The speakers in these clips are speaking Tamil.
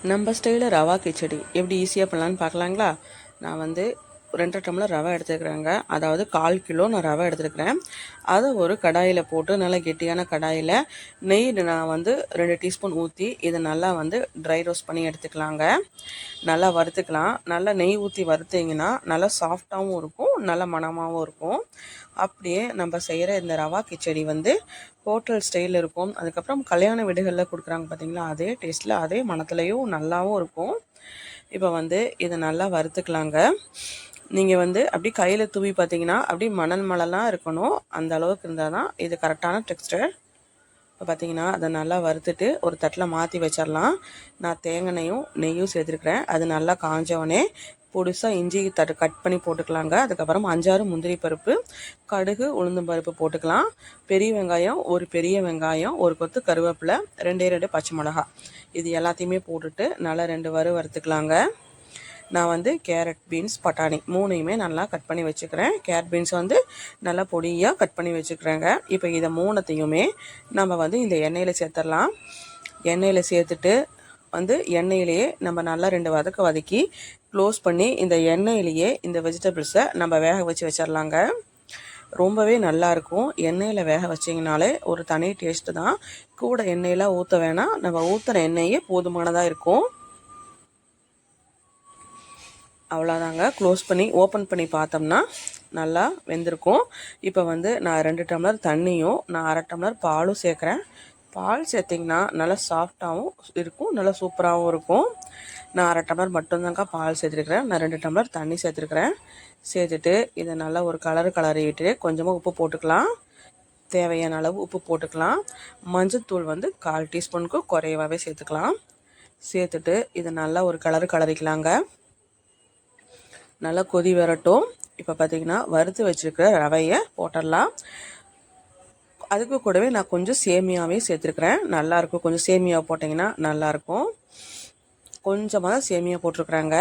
நம்ம ஸ்டைலில் ரவா கிச்சடி எப்படி ஈஸியாக பண்ணலான்னு பார்க்கலாங்களா. நான் 2 டம்ளர் ரவை எடுத்துக்கிறேங்க. அதாவது 1/4 கிலோ நான் ரவை எடுத்துருக்கிறேன். அதை ஒரு கடாயில் போட்டு நல்லா கெட்டியான கடாயில் நெய் நான் 2 டீஸ்பூன் ஊற்றி இதை நல்லா ட்ரை ரோஸ்ட் பண்ணி எடுத்துக்கலாங்க. நல்லா வறுத்துக்கலாம். நல்லா நெய் ஊற்றி வறுத்திங்கன்னா நல்லா சாஃப்டாகவும் இருக்கும், நல்லா மணமாகவும் இருக்கும். அப்படியே நம்ம செய்கிற இந்த ரவா கிச்சடி ஹோட்டல் ஸ்டைலில் இருக்கும். அதுக்கப்புறம் கல்யாண வீடுகளில் கொடுக்குறாங்க பார்த்தீங்களா, அதே டேஸ்ட்டில் அதே மணத்துலேயும் நல்லாவும் இருக்கும். இப்போ இதை நல்லா வறுத்துக்கலாங்க. நீங்கள் அப்படி கையில் தூவி பார்த்தீங்கன்னா அப்படி மணலாக இருக்கணும். அந்த அளவுக்கு இருந்தால் தான் இது கரெக்டான டெக்ஸ்டர். இப்போ பார்த்தீங்கன்னா அதை நல்லா வறுத்துட்டு ஒரு தட்டில் மாற்றி வச்சிடலாம். நான் தேங்காயும் நெய்யும் சேர்த்துருக்குறேன். அது நல்லா காஞ்சவொடனே பொடிசாக இஞ்சி கட் பண்ணி போட்டுக்கலாங்க. அதுக்கப்புறம் 5-6 முந்திரி பருப்பு, கடுகு, உளுந்தம் பருப்பு போட்டுக்கலாம். பெரிய வெங்காயம், ஒரு பெரிய வெங்காயம், ஒரு கொத்து கருவேப்பிலை, 2 பச்சை மிளகா, இது எல்லாத்தையுமே போட்டுட்டு நல்லா 2 வறுத்துக்கலாங்க. நான் கேரட், பீன்ஸ், பட்டாணி 3யுமே நல்லா கட் பண்ணி வச்சுக்கிறேன். கேரட் பீன்ஸ் நல்லா பொடியாக கட் பண்ணி வச்சுக்கிறேங்க. இப்போ இதை 3த்தையுமே நம்ம இந்த எண்ணெயில் சேர்த்துடலாம். எண்ணெயில் சேர்த்துட்டு எண்ணெயிலேயே நம்ம நல்லா 2 வதக்கி க்ளோஸ் பண்ணி இந்த எண்ணெயிலேயே இந்த வெஜிடபிள்ஸை நம்ம வேக வச்சிடலாங்க. ரொம்பவே நல்லாயிருக்கும். எண்ணெயில் வேக வச்சிங்கனாலே ஒரு தனி டேஸ்ட்டு தான். கூட எண்ணெயெலாம் ஊற்ற வேணாம், நம்ம ஊற்றுற எண்ணெயே போதுமானதாக இருக்கும். அவ்வளோதாங்க. க்ளோஸ் பண்ணி ஓப்பன் பண்ணி பார்த்தோம்னா நல்லா வெந்திருக்கும். இப்போ நான் 2 டம்ளர் தண்ணியும் நான் 1/2 டம்ளர் பாலும் சேர்க்குறேன். பால் சேர்த்திங்கன்னா நல்லா சாஃப்டாகவும் இருக்கும், நல்லா சூப்பராகவும் இருக்கும். நான் 1/2 டம்ளர் மட்டும்தாங்க பால் சேர்த்துருக்குறேன். நான் 2 டம்ளர் தண்ணி சேர்த்துருக்குறேன். சேர்த்துட்டு இதை நல்லா ஒரு கலரி விட்டு கொஞ்சமாக உப்பு போட்டுக்கலாம். தேவையான அளவு உப்பு போட்டுக்கலாம். மஞ்சள்தூள் 1/4 டீஸ்பூனுக்கு குறைவாகவே சேர்த்துக்கலாம். சேர்த்துட்டு இதை நல்லா ஒரு கலரிக்கலாங்க. நல்லா கொதி வரட்டும். இப்போ பார்த்திங்கன்னா வறுத்து வச்சுருக்கிற ரவையை போட்டுடலாம். அதுக்கு கூடவே நான் கொஞ்சம் சேமியாவே சேர்த்துருக்குறேன். நல்லாயிருக்கும். கொஞ்சம் சேமியா போட்டிங்கன்னா நல்லாயிருக்கும். கொஞ்சமாக தான் சேமியா போட்டிருக்குறாங்க.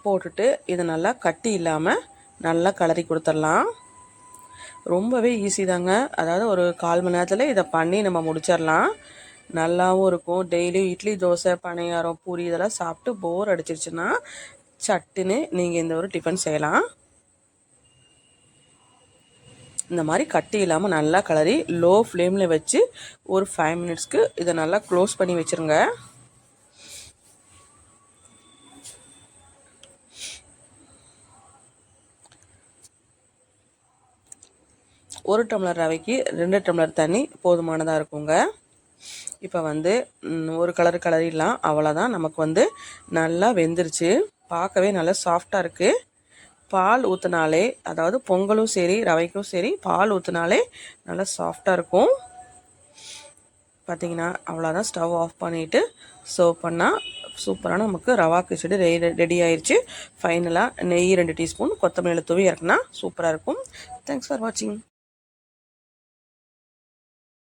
போட்டுட்டு இதை நல்லா கட்டி இல்லாமல் நல்லா கலரி கொடுத்துடலாம். ரொம்பவே ஈஸி தாங்க. அதாவது ஒரு 1/4 மணி நேரத்தில் இதை பண்ணி நம்ம முடிச்சிடலாம். நல்லாவும் இருக்கும். டெய்லியும் இட்லி, தோசை, பணியாரம், பூரி இதெல்லாம் சாப்பிட்டு போர் அடிச்சிருச்சுன்னா சட்டுன்னு நீங்கள் இந்த ஒரு டிஃபன் செய்யலாம். இந்த மாதிரி கட்டி இல்லாமல் நல்லா கலரி லோ ஃப்ளேமில் வச்சு ஒரு 5 மினிட்ஸ்க்கு இதை நல்லா க்ளோஸ் பண்ணி வச்சுருங்க. ஒரு டம்ளர் ரவைக்கு 2 டம்ளர் தண்ணி போதுமானதாக இருக்குங்க. இப்போ ஒரு கலரிடலாம். அவ்வளோதான். நமக்கு நல்லா வெந்துருச்சு. பார்க்கவே நல்லா சாஃப்டாக இருக்குது. பால் ஊற்றினாலே, அதாவது பொங்கலும் சரி ரவைக்கும் சரி பால் ஊற்றினாலே நல்லா சாஃப்டாக இருக்கும். பார்த்திங்கன்னா அவ்வளோதான். ஸ்டவ் ஆஃப் பண்ணிவிட்டு சர்வ் பண்ணால் சூப்பரான நமக்கு ரவா கிச்சடி ரெடி ஆயிடுச்சு. ஃபைனலாக நெய் 2 டீஸ்பூன், கொத்தமல்லி தூவி இறக்குனா சூப்பராக இருக்கும். தேங்க்ஸ் ஃபார் வாட்சிங்.